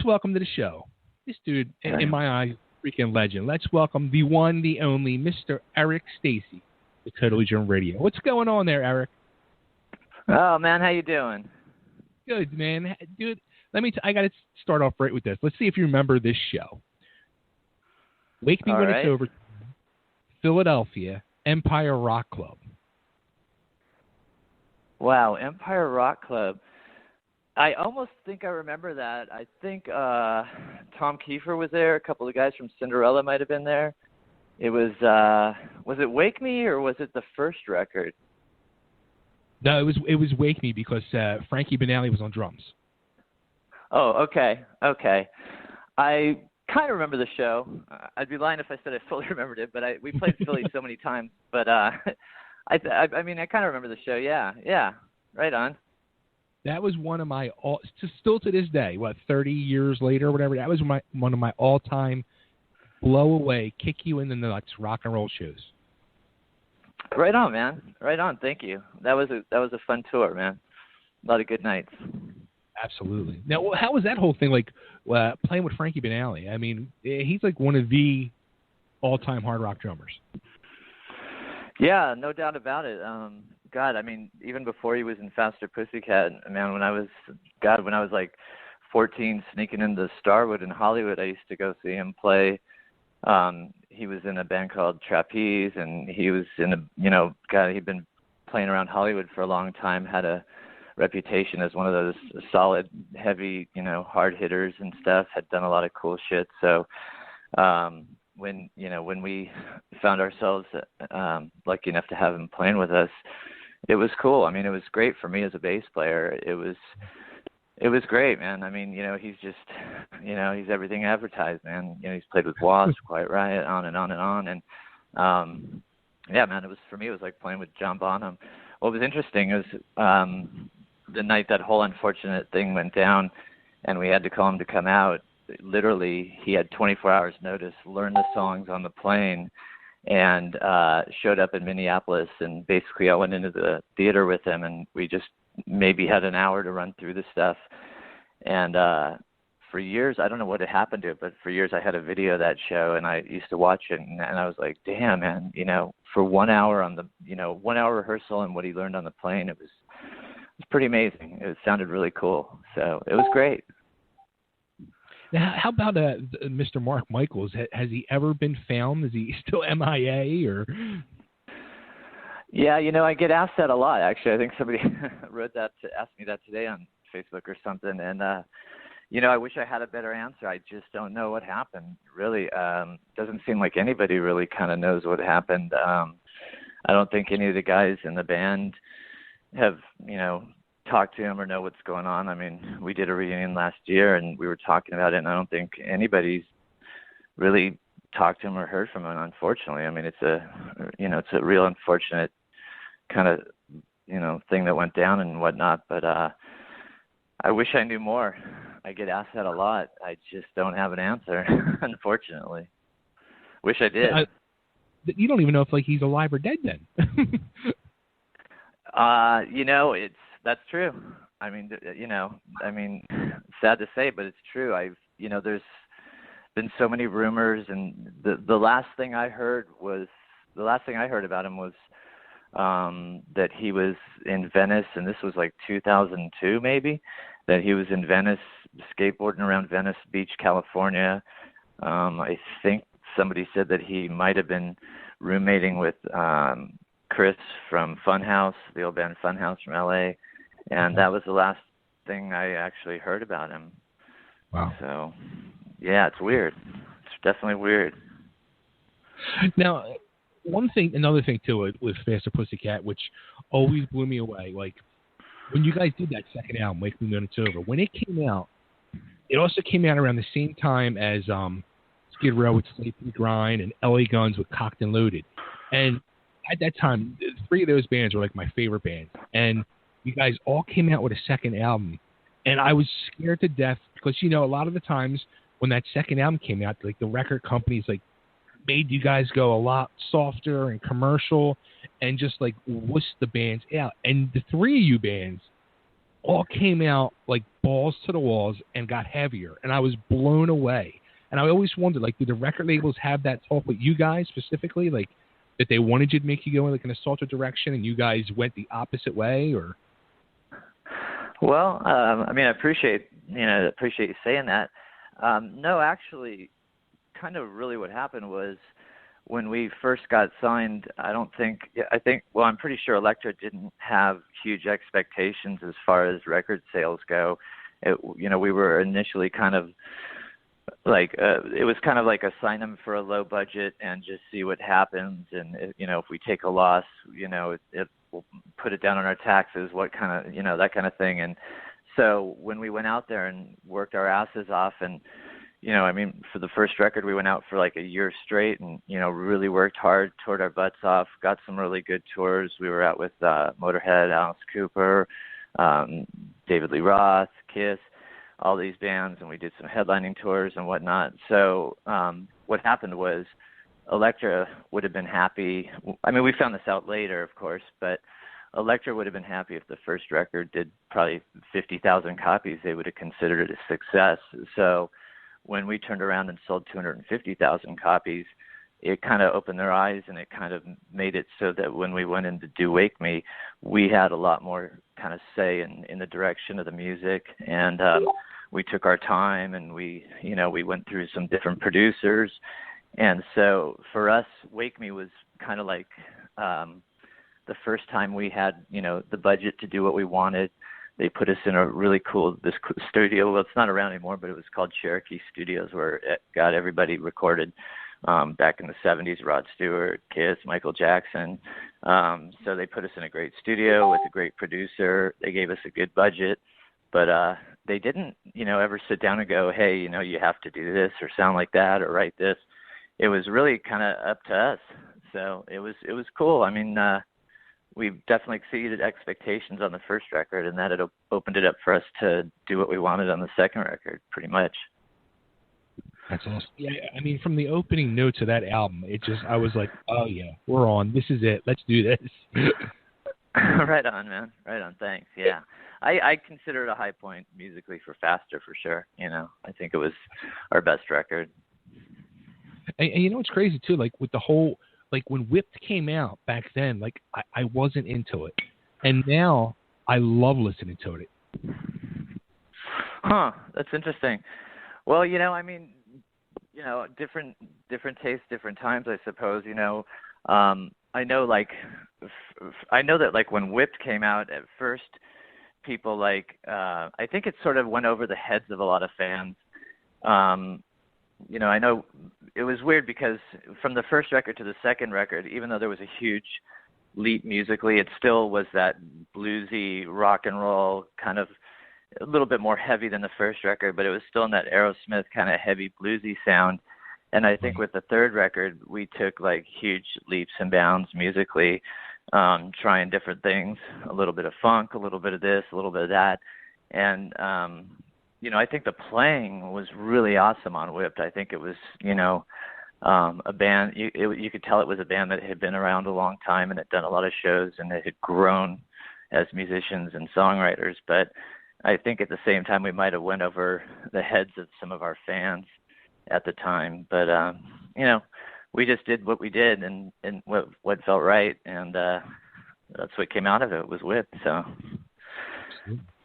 welcome to the show. This dude, in my eyes, freaking legend. Let's welcome the one, the only, Mr. Eric Stacy, the Total Legend Radio. What's going on there, Eric? Oh man, how you doing? Good, man. Dude, I got to start off right with this. Let's see if you remember this show. Wake Me When It's Over. Philadelphia, Empire Rock Club. Wow, Empire Rock Club. I almost think I remember that. I think Tom Kiefer was there. A couple of guys from Cinderella might have been there. It was it Wake Me or was it the first record? No, it was Wake Me because Frankie Banali was on drums. Oh, okay. I kind of remember the show. I'd be lying if I said I fully remembered it, but we played Philly so many times. But I mean, I kind of remember the show. Yeah, right on. That was one of my still to this day, 30 years later or whatever. That was one of my all-time blow away, kick you in the nuts rock and roll shows. Right on, man. Right on. Thank you. That was a fun tour, man. A lot of good nights. Absolutely. Now, how was that whole thing like playing with Frankie Banali? I mean, he's like one of the all-time hard rock drummers. Yeah, no doubt about it. God, I mean, even before he was in Faster Pussycat, man, when I was like 14, sneaking into Starwood in Hollywood, I used to go see him play. He was in a band called Trapeze, and he was he'd been playing around Hollywood for a long time, had a reputation as one of those solid, heavy, hard hitters and stuff, had done a lot of cool shit. So, when we found ourselves lucky enough to have him playing with us, it was cool. I mean, it was great for me as a bass player. It was great, man. I mean, he's just, he's everything advertised, man. He's played with Wasp, Quiet Riot, on and on and on. And, yeah, man, for me, it was like playing with John Bonham. What was interesting is the night that whole unfortunate thing went down and we had to call him to come out, literally he had 24 hours notice, learned the songs on the plane, and showed up in Minneapolis, and basically I went into the theater with him, and we just maybe had an hour to run through the stuff. And for years, I don't know what had happened to it, but for years I had a video of that show, and I used to watch it, and I was like, damn, man, for 1 hour on the 1 hour rehearsal and what he learned on the plane, it was pretty amazing. It sounded really cool, so it was great. Now, how about Mr. Mark Michals? Has he ever been found? Is he still MIA or? Yeah, I get asked that a lot. Actually, I think somebody asked me that today on Facebook or something, and I wish I had a better answer. I just don't know what happened. Really, doesn't seem like anybody really kind of knows what happened. I don't think any of the guys in the band have talked to him or know what's going on. I mean, we did a reunion last year and we were talking about it, and I don't think anybody's really talked to him or heard from him, unfortunately. I mean, it's a real unfortunate kind of thing that went down and whatnot, but I wish I knew more. I get asked that a lot. I just don't have an answer. Unfortunately, wish I did. You don't even know if he's alive or dead then. That's true. I mean, sad to say, but it's true. There's been so many rumors, and the last thing I heard about him was that he was in Venice, and this was like 2002 maybe, that he was in Venice, skateboarding around Venice Beach, California. I think somebody said that he might have been roommating with Chris from Funhouse, the old band Funhouse from LA, and that was the last thing I actually heard about him. Wow. So, yeah, it's weird. It's definitely weird. Now, another thing too with Faster Pussycat, which always blew me away, like when you guys did that second album, Wake Me When It's Over, when it came out, it also came out around the same time as Skid Row with Sleep and Grind and LA Guns with Cocked and Loaded. And at that time, three of those bands were like my favorite bands. And you guys all came out with a second album. And I was scared to death because, a lot of the times when that second album came out, like the record companies made you guys go a lot softer and commercial and just wuss the bands out. And the three of you bands all came out like balls to the walls and got heavier, and I was blown away. And I always wondered, like, did the record labels have that talk with you guys specifically, like that they wanted you to make you go in like an assaulted direction, and you guys went the opposite way, or? Well, I mean, I appreciate you saying that. No, actually, kind of really what happened was when we first got signed, well, I'm pretty sure Elektra didn't have huge expectations as far as record sales go. We were initially kind of like, it was kind of like a sign them for a low budget and just see what happens. And, if we take a loss, it will put it down on our taxes, what kind of, that kind of thing. And so when we went out there and worked our asses off and, for the first record, we went out for like a year straight and, really worked hard, toured our butts off, got some really good tours. We were out with Motorhead, Alice Cooper, David Lee Roth, Kiss, all these bands, and we did some headlining tours and whatnot. So what happened was Elektra would have been happy. I mean, we found this out later, of course, but Elektra would have been happy if the first record did probably 50,000 copies. They would have considered it a success. So when we turned around and sold 250,000 copies, it kind of opened their eyes, and it kind of made it so that when we went in to do Wake Me, we had a lot more kind of say in the direction of the music. And we took our time, and we went through some different producers. And so for us, Wake Me was kind of like the first time we had, the budget to do what we wanted. They put us in a really cool studio. Well, it's not around anymore, but it was called Cherokee Studios, where it got everybody recorded back in the 70s, Rod Stewart, Kiss, Michael Jackson. So they put us in a great studio with a great producer. They gave us a good budget, but they didn't, ever sit down and go, hey, you have to do this or sound like that or write this. It was really kind of up to us. So it was cool. I mean, we definitely exceeded expectations on the first record, and that it opened it up for us to do what we wanted on the second record, pretty much. That's awesome. Yeah, I mean, from the opening notes of that album, I was like, oh yeah, we're on. This is it. Let's do this. Right on, man. Right on. Thanks. Yeah. I consider it a high point musically for Faster, for sure. I think it was our best record. And it's crazy too, like with the whole, like when Whipped came out back then, like I wasn't into it. And now I love listening to it. Huh. That's interesting. Well, I mean, different tastes, different times, I suppose. I know that like when Whipped came out at first, people I think it sort of went over the heads of a lot of fans. I know it was weird because from the first record to the second record, even though there was a huge leap musically, it still was that bluesy rock and roll kind of a little bit more heavy than the first record, but it was still in that Aerosmith kind of heavy bluesy sound. And I think with the third record, we took like huge leaps and bounds musically, trying different things, a little bit of funk, a little bit of this, a little bit of that. And, I think the playing was really awesome on Whipped. I think it was, a band, you could tell it was a band that had been around a long time and had done a lot of shows, and it had grown as musicians and songwriters. But I think at the same time we might have went over the heads of some of our fans at the time. But, we just did what we did and what felt right. And that's what came out of it was Whipped. So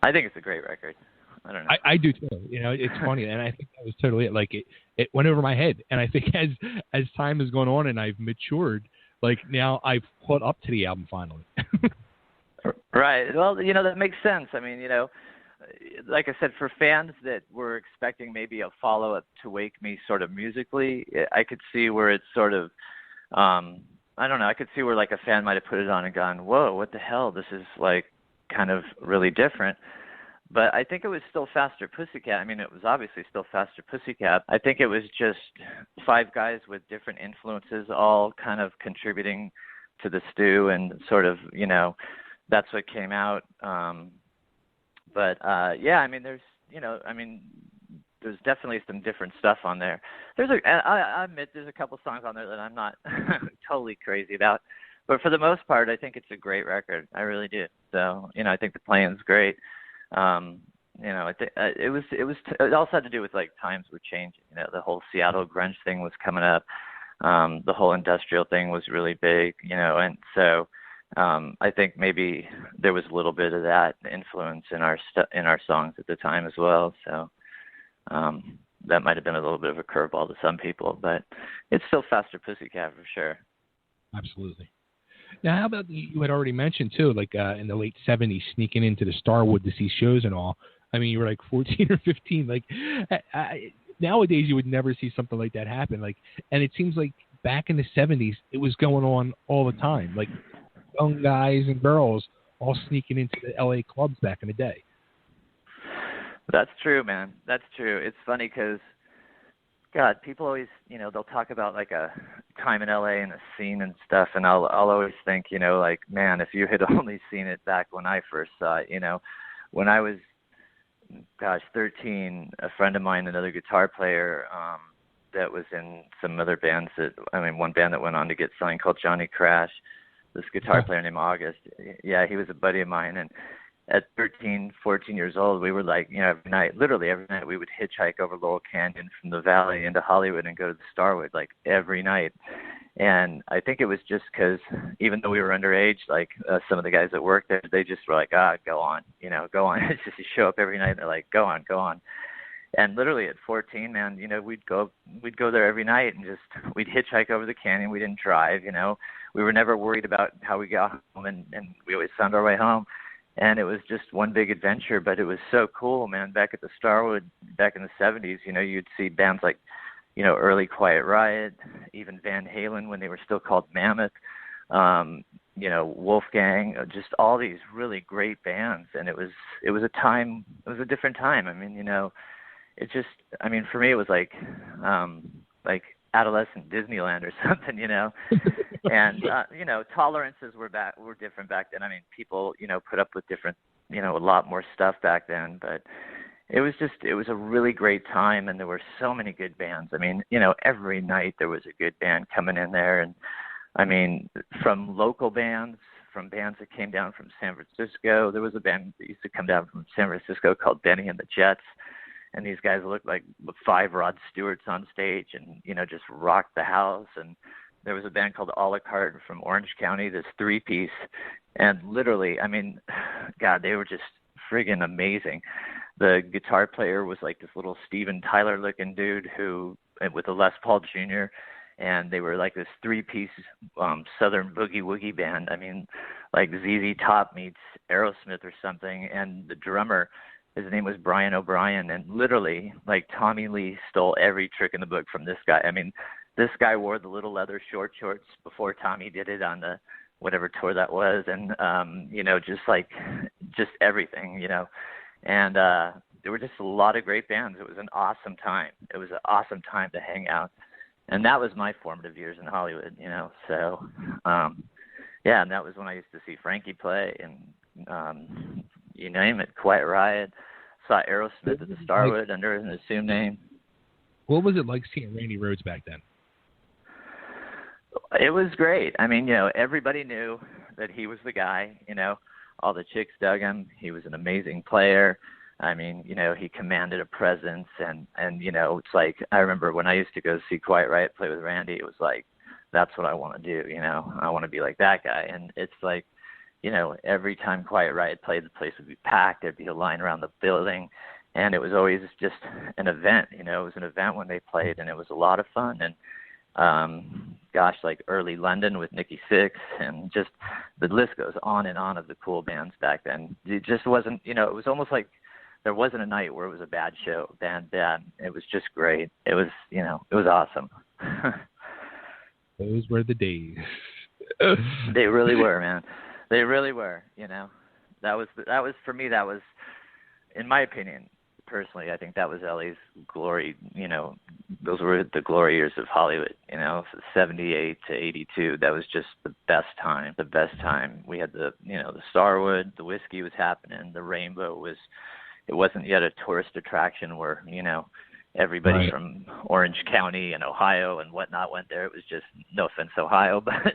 I think it's a great record. I don't know. I do too. It's funny, and I think that was totally it. Like it went over my head, and I think as time has gone on and I've matured, like now I've caught up to the album finally. Right. Well, that makes sense. I mean, like I said, for fans that were expecting maybe a follow-up to Wake Me sort of musically, I could see where it's sort of, I don't know, I could see where like a fan might have put it on and gone, whoa, what the hell? This is like kind of really different. But I think it was still Faster Pussycat. I mean, it was obviously still Faster Pussycat. I think it was just five guys with different influences all kind of contributing to the stew, and sort of, that's what came out. But yeah, I mean, there's definitely some different stuff on there. I admit there's a couple songs on there that I'm not totally crazy about. But for the most part, I think it's a great record. I really do. So, I think the playing's great. I think it also had to do with like times were changing. The whole Seattle grunge thing was coming up. The whole industrial thing was really big, and so I think maybe there was a little bit of that influence in our songs at the time as well. So that might have been a little bit of a curveball to some people, but it's still Faster Pussycat for sure. Absolutely. Now, how about you had already mentioned too, like in the late '70s, sneaking into the Starwood to see shows and all. I mean, you were like 14 or 15. Like nowadays, you would never see something like that happen. Like, and it seems like back in the '70s, it was going on all the time. Like young guys and girls all sneaking into the LA clubs back in the day. That's true, man. That's true. It's funny because, God, people always, they'll talk about like a time in LA and a scene and stuff, and I'll always think, like, man, if you had only seen it back when I first saw it, when I was, 13, a friend of mine, another guitar player, that was in some other bands one band that went on to get signed called Johnny Crash, this guitar player named August. Yeah, he was a buddy of mine, and at 13, 14 years old, we were like, literally every night we would hitchhike over Laurel Canyon from the Valley into Hollywood and go to the Starwood, like every night. And I think it was just because even though we were underage, like some of the guys that worked there, they just were like, go on, go on. It's just you show up every night and they're like, go on. And literally at 14, man, we'd go there every night and we'd hitchhike over the canyon. We didn't drive, we were never worried about how we got home, and we always found our way home. And it was just one big adventure, but it was so cool, man. Back at the Starwood, back in the 70s, you'd see bands like, early Quiet Riot, even Van Halen when they were still called Mammoth, Wolfgang, just all these really great bands. And it was a different time. I mean, for me, it was like adolescent Disneyland or something, and, tolerances were different back then. I mean, people, put up with different, a lot more stuff back then, but it was a really great time. And there were so many good bands. I mean, every night there was a good band coming in there. And I mean, from local bands, from bands that came down from San Francisco, there was a band that used to come down from San Francisco called Benny and the Jets. And these guys looked like 5 Rod Stewarts on stage and, just rocked the house. And there was a band called A La Carte from Orange County, this 3-piece. And literally, I mean, God, they were just friggin' amazing. The guitar player was like this little Steven Tyler looking dude with a Les Paul Jr., and they were like this 3-piece Southern Boogie Woogie band. I mean, like ZZ Top meets Aerosmith or something. And the drummer, his name was Brian O'Brien, and literally, like, Tommy Lee stole every trick in the book from this guy. I mean, this guy wore the little leather short shorts before Tommy did it on the whatever tour that was, and just everything, And there were just a lot of great bands. It was an awesome time. It was an awesome time to hang out, and that was my formative years in Hollywood, So, and that was when I used to see Frankie play, and you name it, Quiet Riot. Saw Aerosmith at the Starwood under an assumed name. What was it like seeing Randy Rhoads back then? It was great. I mean, everybody knew that he was the guy. All the chicks dug him. He was an amazing player. I mean, he commanded a presence, and it's like, I remember when I used to go see Quiet Riot play with Randy, it was like, that's what I want to do. I want to be like that guy. And it's like, every time Quiet Riot played, the place would be packed. There'd be a line around the building, and it was always just an event. It was an event when they played, and it was a lot of fun. And like early London with Nikki Sixx, and just the list goes on and on of the cool bands back then. It just wasn't, it was almost like there wasn't a night where it was a bad show, bad. It was just great. It was, it was awesome. Those were the days. They really were, man. They really were, That was for me, that was, in my opinion, personally, I think that was LA's glory, those were the glory years of Hollywood, 78 to 82. That was just the best time. We had the Starwood, the whiskey was happening, the Rainbow it wasn't yet a tourist attraction where, everybody from Orange County and Ohio and whatnot went there. It was just, no offense, Ohio, but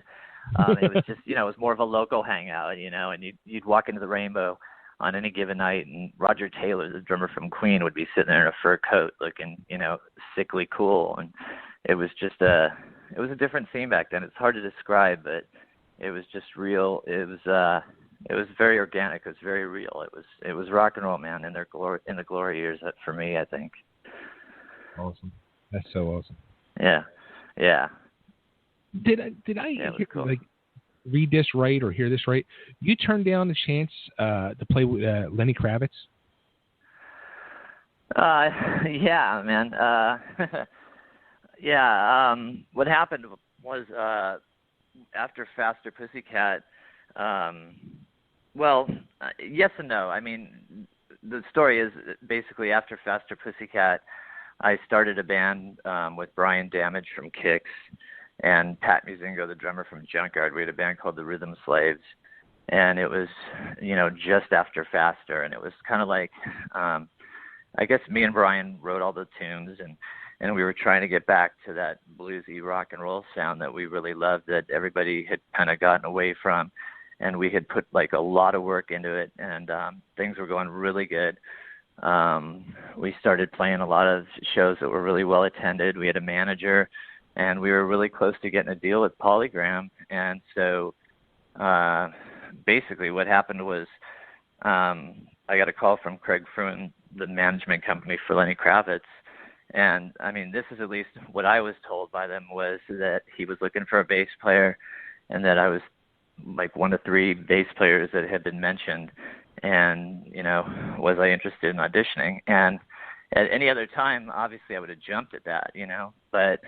it was just, it was more of a local hangout, and you'd walk into the Rainbow on any given night, and Roger Taylor, the drummer from Queen, would be sitting there in a fur coat looking, sickly cool. And it was a different scene back then. It's hard to describe, but it was just real. It was very organic. It was very real. It was rock and roll, man, in the glory years for me, I think. Awesome. That's so awesome. Yeah. Did I cool. read this right or hear this right? You turned down the chance to play with Lenny Kravitz? Yeah, man. Yeah. What happened was after Faster Pussycat. Yes and no. I mean, the story is basically after Faster Pussycat, I started a band with Brian Damage from Kix and Pat Muzingo, the drummer from Junkyard. We had a band called the Rhythm Slaves, and it was, just after Faster, and it was kind of like, I guess me and Brian wrote all the tunes, and we were trying to get back to that bluesy rock and roll sound that we really loved, that everybody had kind of gotten away from, and we had put like a lot of work into it, and things were going really good. We started playing a lot of shows that were really well attended. We had a manager, and we were really close to getting a deal with Polygram. And so basically what happened was I got a call from Craig Fruin, the management company for Lenny Kravitz. And, I mean, this is at least what I was told by them, was that he was looking for a bass player and that I was like one of three bass players that had been mentioned. And, was I interested in auditioning? And at any other time, obviously I would have jumped at that, But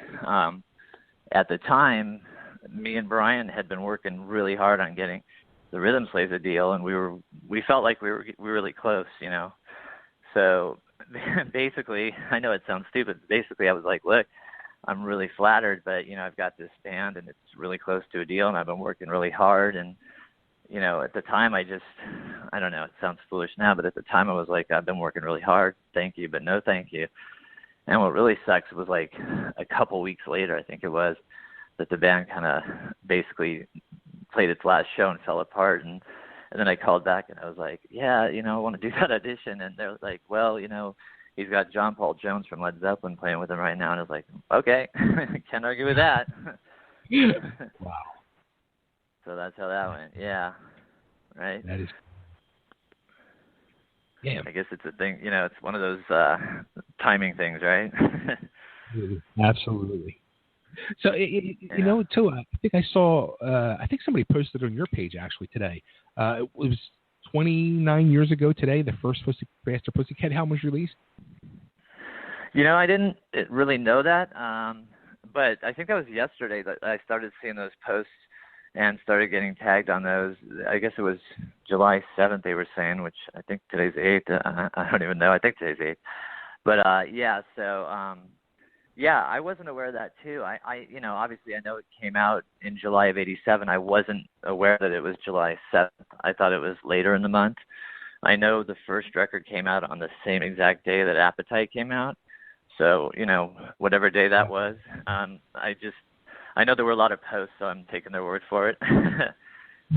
at the time, me and Brian had been working really hard on getting the Rhythm Slaves a deal, and we felt like we were really close, So basically, I know it sounds stupid. Basically, I was like, look, I'm really flattered, but, I've got this band, and it's really close to a deal, and I've been working really hard. And, at the time, I don't know, it sounds foolish now, but at the time I was like, I've been working really hard. Thank you, but no thank you. And what really sucks was like a couple weeks later, I think it was, that the band kind of basically played its last show and fell apart. And then I called back and I was like, yeah, I want to do that audition. And they were like, well, he's got John Paul Jones from Led Zeppelin playing with him right now. And I was like, okay, can't argue with that. Wow. So that's how that went. Yeah. Right. That is. Yeah. I guess it's a thing, it's one of those timing things, right? Absolutely. So, too, I think I saw, I think somebody posted on your page actually today. It was 29 years ago today, the first Faster Pussycat album was released. I didn't really know that, but I think that was yesterday that I started seeing those posts and started getting tagged on those. I guess it was July 7th they were saying, which I think today's 8th. I don't even know. I think today's 8th. But, I wasn't aware of that too. I obviously I know it came out in July of 87. I wasn't aware that it was July 7th. I thought it was later in the month. I know the first record came out on the same exact day that Appetite came out. So, whatever day that was, I know there were a lot of posts, so I'm taking their word for it.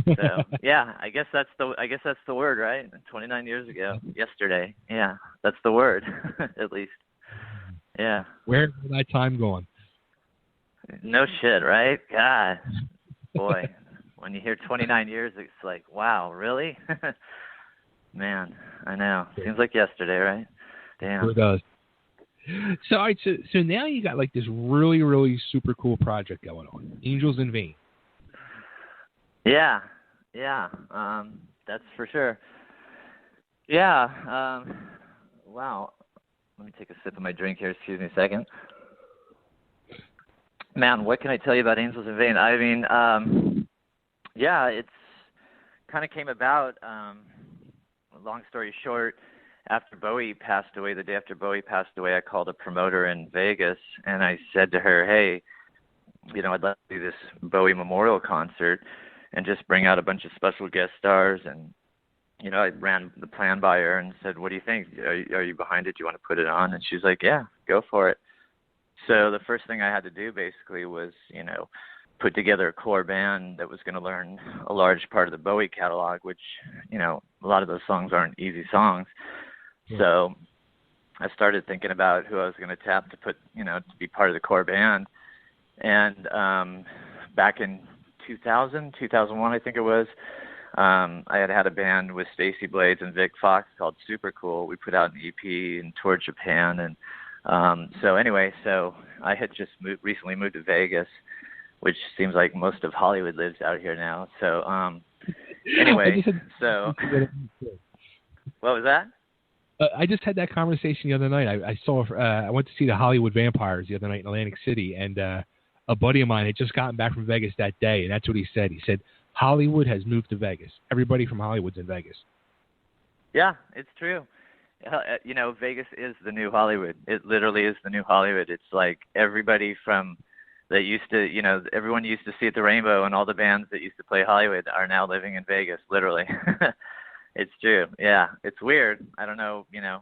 So, yeah, I guess that's the word, right? 29 years ago, yesterday. Yeah, that's the word, at least. Yeah. Where's that time going? No shit, right? God, boy, when you hear 29 years, it's like, wow, really? Man, I know. Seems like yesterday, right? Damn. It does. So, all right, so now you got like this really, really super cool project going on, Angels in Vain. Yeah, that's for sure. Yeah, wow. Let me take a sip of my drink here. Excuse me a second. Man, what can I tell you about Angels in Vain? I mean, it's kind of came about, long story short, after Bowie passed away, the day after Bowie passed away, I called a promoter in Vegas, and I said to her, hey, I'd like to do this Bowie memorial concert and just bring out a bunch of special guest stars. And, I ran the plan by her and said, what do you think? Are you behind it? Do you want to put it on? And she was like, yeah, go for it. So the first thing I had to do basically was, put together a core band that was going to learn a large part of the Bowie catalog, which, you know, a lot of those songs aren't easy songs. Yeah. So I started thinking about who I was going to tap to put, you know, to be part of the core band. And back in 2001, I think it was, I had a band with Stacey Blades and Vic Fox called Super Cool. We put out an EP and toured Japan. And so I had just recently moved to Vegas, which seems like most of Hollywood lives out here now. So what was that? I just had that conversation the other night. I went to see the Hollywood Vampires the other night in Atlantic City, and a buddy of mine had just gotten back from Vegas that day, and that's what he said. He said, Hollywood has moved to Vegas. Everybody from Hollywood's in Vegas. Yeah, it's true. You know, Vegas is the new Hollywood. It literally is the new Hollywood. It's like everybody from that used to, you know, everyone used to see at the Rainbow, and all the bands that used to play Hollywood are now living in Vegas, literally. It's true. Yeah, it's weird. I don't know, you know,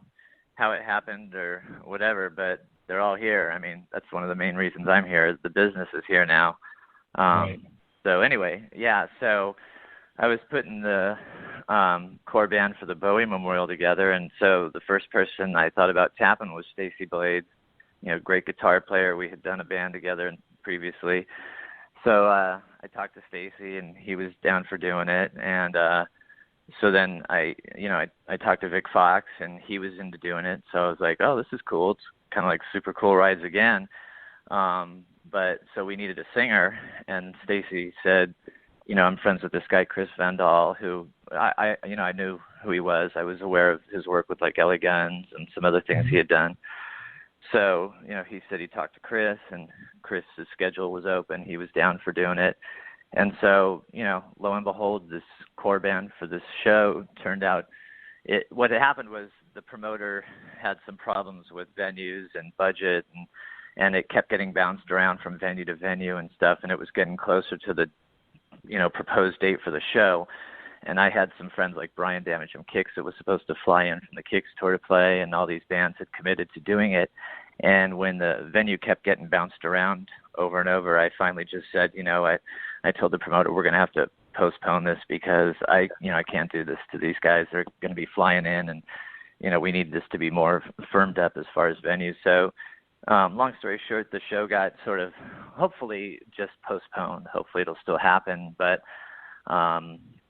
how it happened or whatever, but they're all here. I mean, that's one of the main reasons I'm here. The business is here now. Right. So anyway, yeah, so I was putting the core band for the Bowie Memorial together, and so the first person I thought about tapping was Stacey Blades, you know, great guitar player. We had done a band together previously. So I talked to Stacy, and he was down for doing it, and so then I talked to Vic Fox, and he was into doing it. So I was like, oh, this is cool. It's kind of like Super Cool Rides again. But so we needed a singer, and Stacy said, you know, I'm friends with this guy, Chris Van Dahl, who I knew who he was. I was aware of his work with like LA Guns and some other things he had done. So, you know, he said he talked to Chris, and Chris's schedule was open. He was down for doing it. And so, you know, lo and behold, this core band for this show turned out, what had happened was the promoter had some problems with venues and budget, and it kept getting bounced around from venue to venue and stuff, and it was getting closer to the, you know, proposed date for the show. And I had some friends like Brian Damage from Kix that was supposed to fly in from the Kix tour to play, and all these bands had committed to doing it. And when the venue kept getting bounced around over and over, I finally just said, you know, I told the promoter, we're going to have to postpone this because I can't do this to these guys. They're going to be flying in, and, you know, we need this to be more firmed up as far as venues. So long story short, the show got sort of hopefully just postponed. Hopefully it'll still happen. But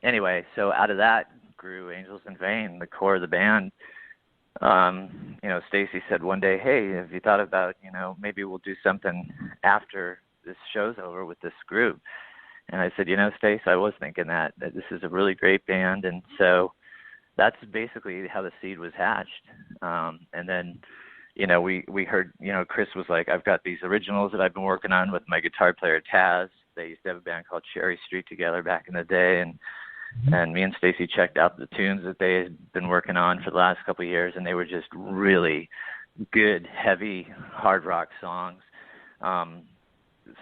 anyway, so out of that grew Angels in Vain, the core of the band. You know, Stacy said one day, hey, have you thought about, you know, maybe we'll do something after this show's over with this group? And I said, you know, Stace, I was thinking that this is a really great band. And so that's basically how the seed was hatched. And then, you know, we heard, you know, Chris was like, I've got these originals that I've been working on with my guitar player, Taz. They used to have a band called Cherry Street together back in the day. And me and Stacy checked out the tunes that they had been working on for the last couple of years, and they were just really good, heavy, hard rock songs.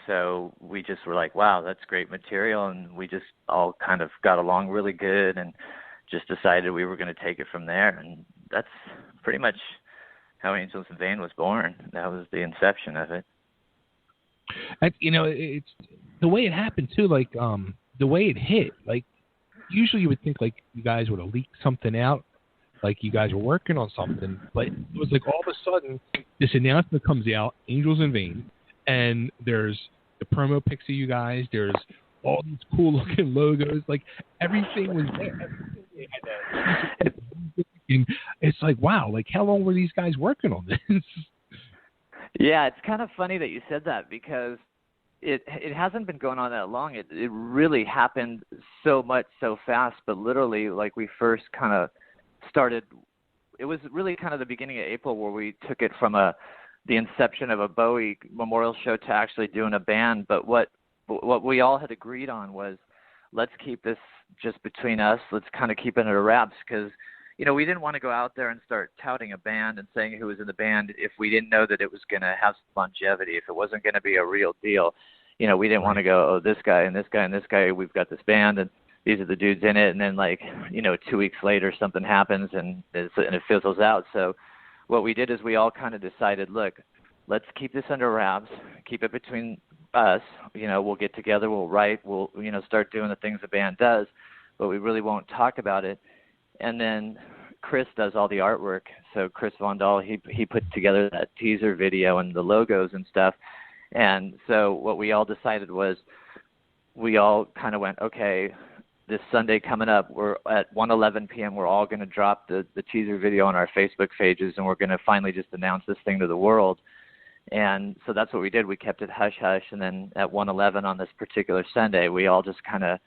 So we just were like, wow, that's great material, and we just all kind of got along really good and just decided we were going to take it from there. And that's pretty much how Angels in Vain was born. That was the inception of it. And, you know, it's the way it happened, too, like the way it hit, like, usually you would think like you guys would have leaked something out, like you guys were working on something, but it was like all of a sudden this announcement comes out, Angels in Vain, and there's the promo pics of you guys, there's all these cool looking logos, like everything was there. And it's like, wow, like how long were these guys working on this? Yeah, it's kind of funny that you said that because it hasn't been going on that long. It really happened so much so fast, but literally like we first kind of started, it was really kind of the beginning of April where we took it from the inception of a Bowie memorial show to actually doing a band. But what we all had agreed on was, let's keep this just between us. Let's kind of keep it under wraps because, you know, we didn't want to go out there and start touting a band and saying who was in the band if we didn't know that it was going to have some longevity, if it wasn't going to be a real deal. You know, we didn't want to go, oh, this guy and this guy and this guy, we've got this band and these are the dudes in it. And then like, you know, 2 weeks later something happens and it fizzles out. So what we did is we all kind of decided, look, let's keep this under wraps, keep it between us, we'll get together, we'll write, we'll, start doing the things the band does, but we really won't talk about it. And then Chris does all the artwork. So Chris Van Dahl, he put together that teaser video and the logos and stuff. And so what we all decided was we all kind of went, okay, this Sunday coming up, we're at 1:11 p.m. We're all going to drop the teaser video on our Facebook pages, and we're going to finally just announce this thing to the world. And so that's what we did. We kept it hush-hush, and then at 1:11 on this particular Sunday, we all just kind of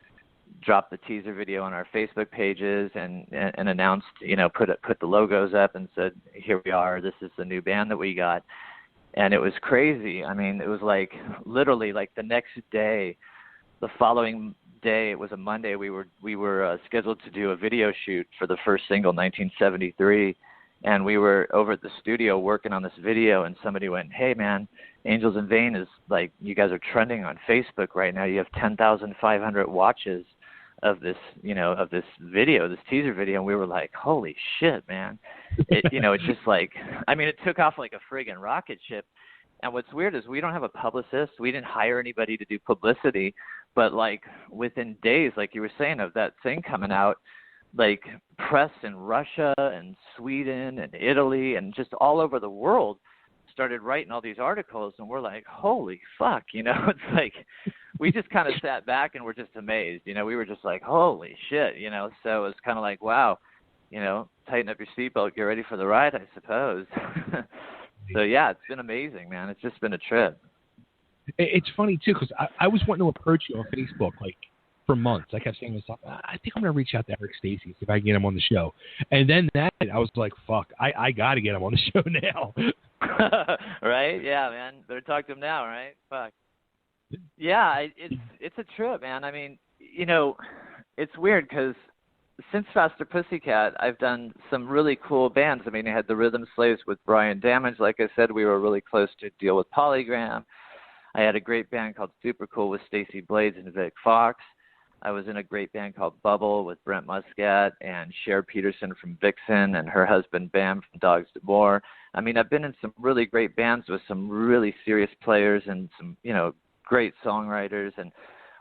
dropped the teaser video on our Facebook pages and announced, put the logos up and said, here we are, this is the new band that we got. And it was crazy. I mean, it was like literally like the next day, the following day, it was a Monday, we were scheduled to do a video shoot for the first single, 1973. And we were over at the studio working on this video, and somebody went, hey, man, Angels in Vain is like, you guys are trending on Facebook right now. You have 10,500 watches of this, of this video, this teaser video. And we were like, holy shit, man. It's just like, I mean, it took off like a friggin' rocket ship. And what's weird is we don't have a publicist. We didn't hire anybody to do publicity. But like within days, like you were saying, of that thing coming out, like press in Russia and Sweden and Italy and just all over the world started writing all these articles, and we're like, holy fuck, it's like we just kind of sat back and we're just amazed, we were just like, holy shit, so it's kind of like, wow, tighten up your seatbelt, get ready for the ride, I suppose. So yeah, it's been amazing, man. It's just been a trip. It's funny too, because I was wanting to approach you on Facebook like for months. I kept saying to myself, I think I'm going to reach out to Eric Stacy, see if I can get him on the show. And then I was like, fuck, I got to get him on the show now. Right? Yeah, man. Better talk to him now, right? Fuck. Yeah, it's a trip, man. I mean, it's weird because since Faster Pussycat, I've done some really cool bands. I mean, I had the Rhythm Slaves with Brian Damage. Like I said, we were really close to deal with Polygram. I had a great band called Super Cool with Stacey Blades and Vic Fox. I was in a great band called Bubble with Brent Muscat and Cher Peterson from Vixen and her husband Bam from Dogs D'Amour. I mean, I've been in some really great bands with some really serious players and some, great songwriters, and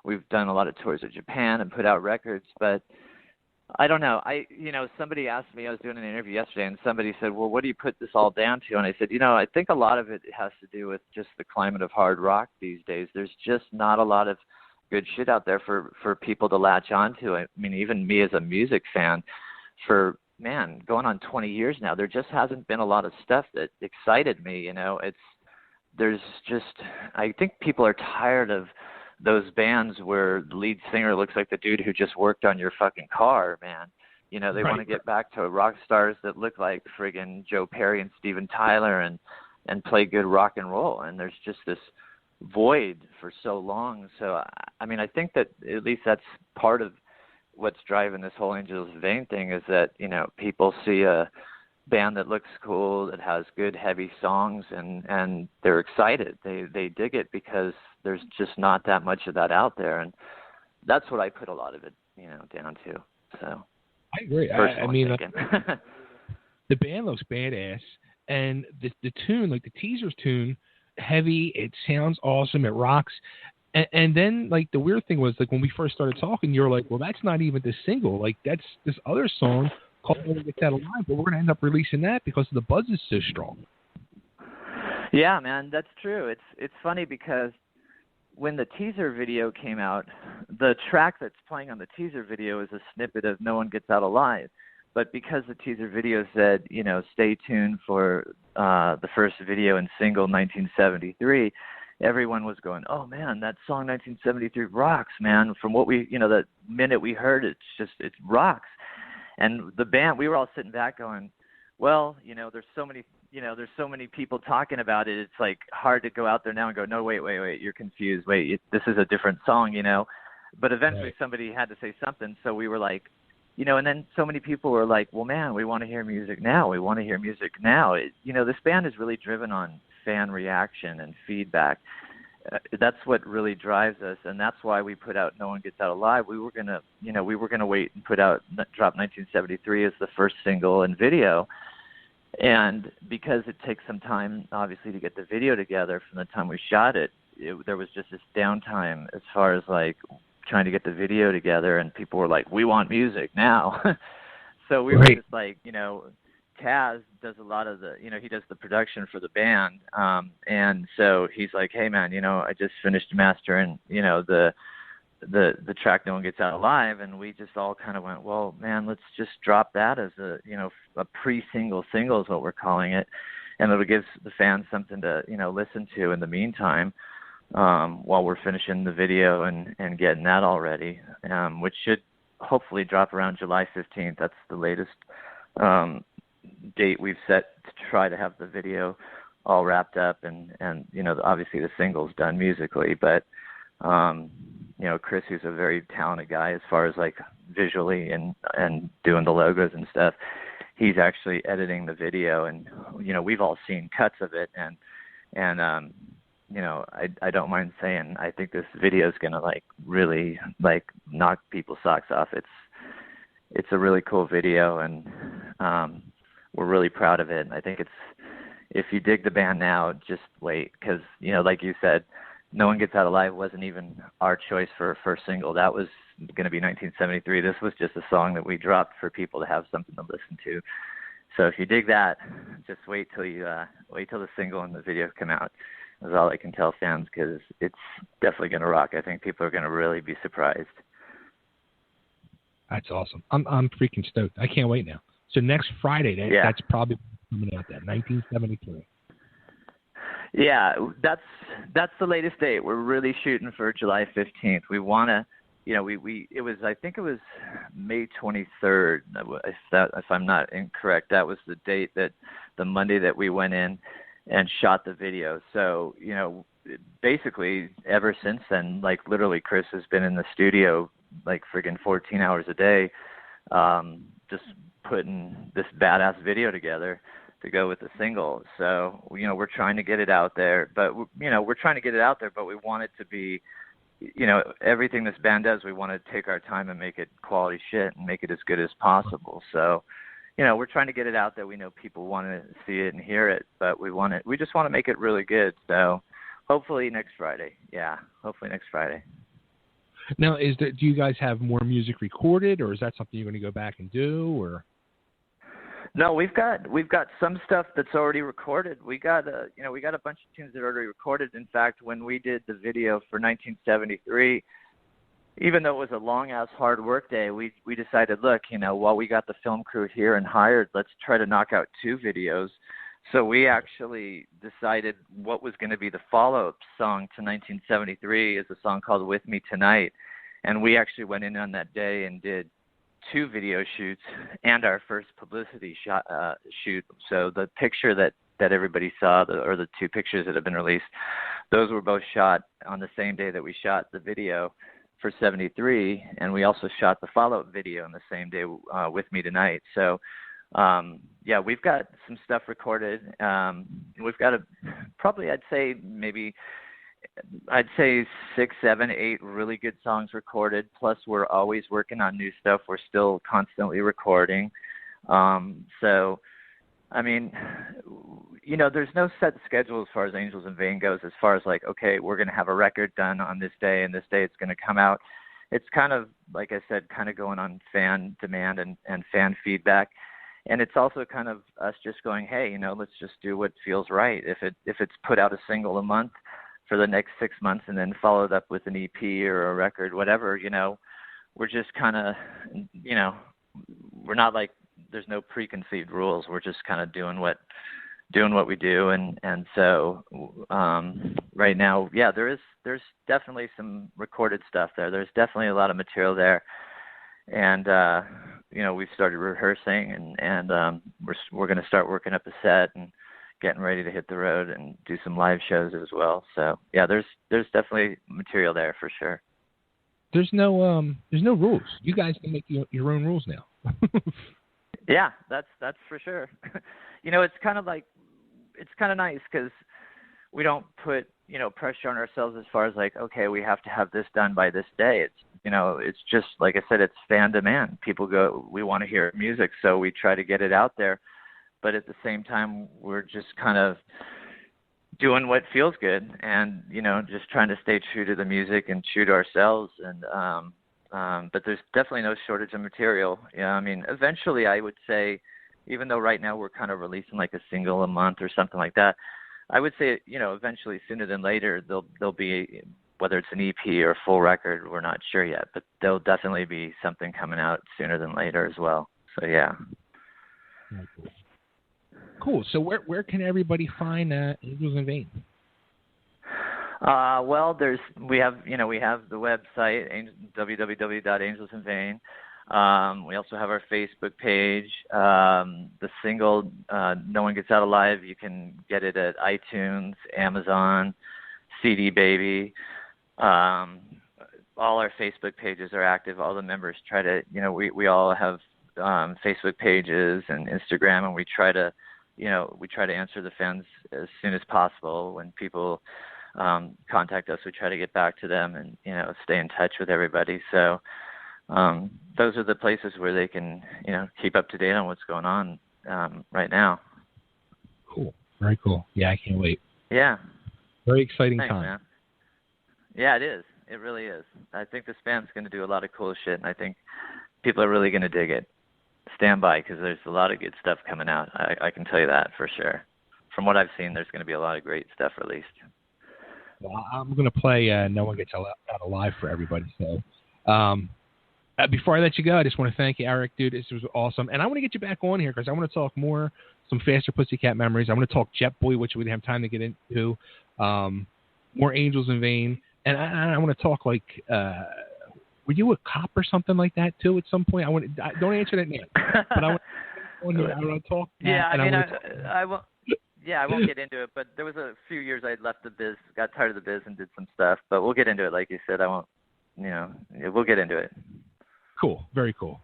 we've done a lot of tours of Japan and put out records. But I don't know. Somebody asked me, I was doing an interview yesterday, and somebody said, well, what do you put this all down to? And I said, I think a lot of it has to do with just the climate of hard rock these days. There's just not a lot of good shit out there for people to latch onto. I mean, even me as a music fan, for, man, going on 20 years now, there just hasn't been a lot of stuff that excited me, I think people are tired of those bands where the lead singer looks like the dude who just worked on your fucking car, man. They want to get back to rock stars that look like friggin' Joe Perry and Steven Tyler and play good rock and roll. And there's just this void for so long. So, I mean, I think that at least that's part of what's driving this whole Angels in Vain thing is that, people see a band that looks cool, that has good, heavy songs, and they're excited. They dig it because there's just not that much of that out there. And that's what I put a lot of it, down to. So I agree. I mean, the band looks badass, and the tune, like the teaser's tune, heavy, it sounds awesome, it rocks. And then, like, the weird thing was, like, when we first started talking, you were like, well, that's not even the single. Like, that's this other song called When We Get That Alive, but we're going to end up releasing that because the buzz is so strong. Yeah, man, that's true. It's funny because when the teaser video came out, the track that's playing on the teaser video is a snippet of No One Gets Out Alive. But because the teaser video said, stay tuned for the first video and single 1973, everyone was going, oh, man, that song 1973 rocks, man. From what we, the minute we heard it, it rocks. And the band, we were all sitting back going, well, there's so many people talking about it. It's like hard to go out there now and go, no, wait, you're confused. Wait, this is a different song, But eventually somebody had to say something. So we were like, and then so many people were like, well, man, we want to hear music now. This band is really driven on fan reaction and feedback. That's what really drives us, and that's why we put out No One Gets Out Alive. We were gonna wait and drop 1973 as the first single and video, and because it takes some time, obviously, to get the video together from the time we shot it, there was just this downtime as far as like trying to get the video together, and people were like, we want music now. So we were just like, Taz does a lot of he does the production for the band. And so he's like, hey man, I just finished mastering, the track No One Gets Out Alive. And we just all kind of went, well, man, let's just drop that as a pre-single is what we're calling it. And it'll give the fans something to, listen to in the meantime, while we're finishing the video and getting that all ready, which should hopefully drop around July 15th. That's the latest date we've set to try to have the video all wrapped up and obviously the single's done musically, but Chris, who's a very talented guy as far as like visually and doing the logos and stuff, he's actually editing the video, and we've all seen cuts of it, and I don't mind saying I think this video is gonna like really like knock people's socks off. It's a really cool video, and we're really proud of it. And I think if you dig the band now, just wait, because like you said, No One Gets Out Alive wasn't even our choice for a first single. That was going to be 1973. This was just a song that we dropped for people to have something to listen to. So if you dig that, just wait till the single and the video come out. That's all I can tell fans, because it's definitely going to rock. I think people are going to really be surprised. That's awesome. I'm freaking stoked. I can't wait now. So next Friday, that's probably coming out. That 1973. Yeah, that's the latest date. We're really shooting for July 15th. We want to, I think it was May 23rd. If I'm not incorrect, that was the date the Monday that we went in and shot the video. So, basically ever since then, like literally Chris has been in the studio like friggin' 14 hours a day, just putting this badass video together to go with the single. So, we're trying to get it out there, but we want it to be, everything this band does, we want to take our time and make it quality shit and make it as good as possible. So, we're trying to get it out there. We know people want to see it and hear it, but we just want to make it really good. So hopefully next Friday. Yeah. Hopefully next Friday. Now, do you guys have more music recorded, or is that something you're going to go back and do, or? No, we've got some stuff that's already recorded. We got a bunch of tunes that are already recorded. In fact, when we did the video for 1973, even though it was a long ass hard work day, we decided, look, while we got the film crew here and hired, let's try to knock out 2 videos. So we actually decided what was going to be the follow-up song to 1973 is a song called With Me Tonight. And we actually went in on that day and did 2 video shoots and our first publicity shoot. So the picture that everybody saw, or the 2 pictures that have been released, those were both shot on the same day that we shot the video for 73. And we also shot the follow-up video on the same day, With Me Tonight. So, we've got some stuff recorded. We've got probably, I'd say 6, 7, 8 really good songs recorded. Plus, we're always working on new stuff. We're still constantly recording. So, I mean, there's no set schedule as far as Angels in Vain goes, as far as like, okay, we're going to have a record done on this day and this day it's going to come out. It's kind of, like I said, kind of going on fan demand and fan feedback. And it's also kind of us just going, hey, let's just do what feels right. If it's put out a single a month for the next 6 months and then followed up with an EP or a record, whatever, we're just kind of, we're not like, there's no preconceived rules. We're just kind of doing what we do. And so right now, there's definitely some recorded stuff there. There's definitely a lot of material there. And, we've started rehearsing and we're going to start working up a set and getting ready to hit the road and do some live shows as well. So yeah, there's definitely material there for sure. There's no rules. You guys can make your own rules now. Yeah, that's for sure. It's kind of nice because we don't put, pressure on ourselves as far as like, okay, we have to have this done by this day. It's just, like I said, it's fan demand. People go, we want to hear music, so we try to get it out there. But at the same time, we're just kind of doing what feels good, and just trying to stay true to the music and true to ourselves. And but there's definitely no shortage of material. Yeah, I mean, eventually I would say, even though right now we're kind of releasing like a single a month or something like that, I would say, eventually, sooner than later, there'll be, whether it's an EP or a full record, we're not sure yet, but there'll definitely be something coming out sooner than later as well. So yeah. Cool. So where can everybody find Angels in Vain? Well, we have the website, www.angelsinvain. We also have our Facebook page. The single, No One Gets Out Alive, you can get it at iTunes, Amazon, CD Baby. All our Facebook pages are active. All the members try to, we all have Facebook pages and Instagram, and we try to answer the fans as soon as possible. When people contact us, we try to get back to them and, stay in touch with everybody. So those are the places where they can, keep up to date on what's going on right now. Cool. Very cool. Yeah, I can't wait. Yeah. Very exciting Thanks, time. Man. Yeah, it is. It really is. I think this band's going to do a lot of cool shit, and I think people are really going to dig it. Stand by, because there's a lot of good stuff coming out. I can tell you that for sure. From what I've seen, there's going to be a lot of great stuff released. Well, I'm going to play No One Gets Out Alive for everybody. So before I let you go, I just want to thank you, Eric, dude. This was awesome. And I want to get you back on here because I want to talk more, some Faster Pussycat memories. I want to talk Jetboy, which we didn't have time to get into, more Angels in Vain. And I want to talk like, were you a cop or something like that too at some point? Don't answer that now. But I want to talk. Yeah, I won't. Yeah, I won't get into it. But there was a few years I left the biz, got tired of the biz, and did some stuff. But we'll get into it, like you said. I won't. We'll get into it. Cool, very cool.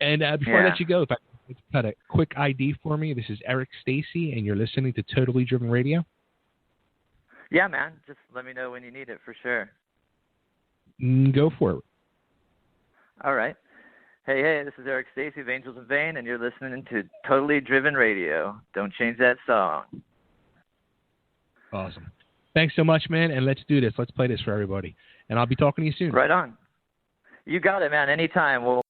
And before I let you go, if I had a quick ID for me, this is Eric Stacy, and you're listening to Totally Driven Radio. Yeah, man. Just let me know when you need it for sure. Go for it. All right. Hey, this is Eric Stacy of Angels in Vain, and you're listening to Totally Driven Radio. Don't change that song. Awesome. Thanks so much, man, and let's do this. Let's play this for everybody. And I'll be talking to you soon. Right on. You got it, man. Anytime. We'll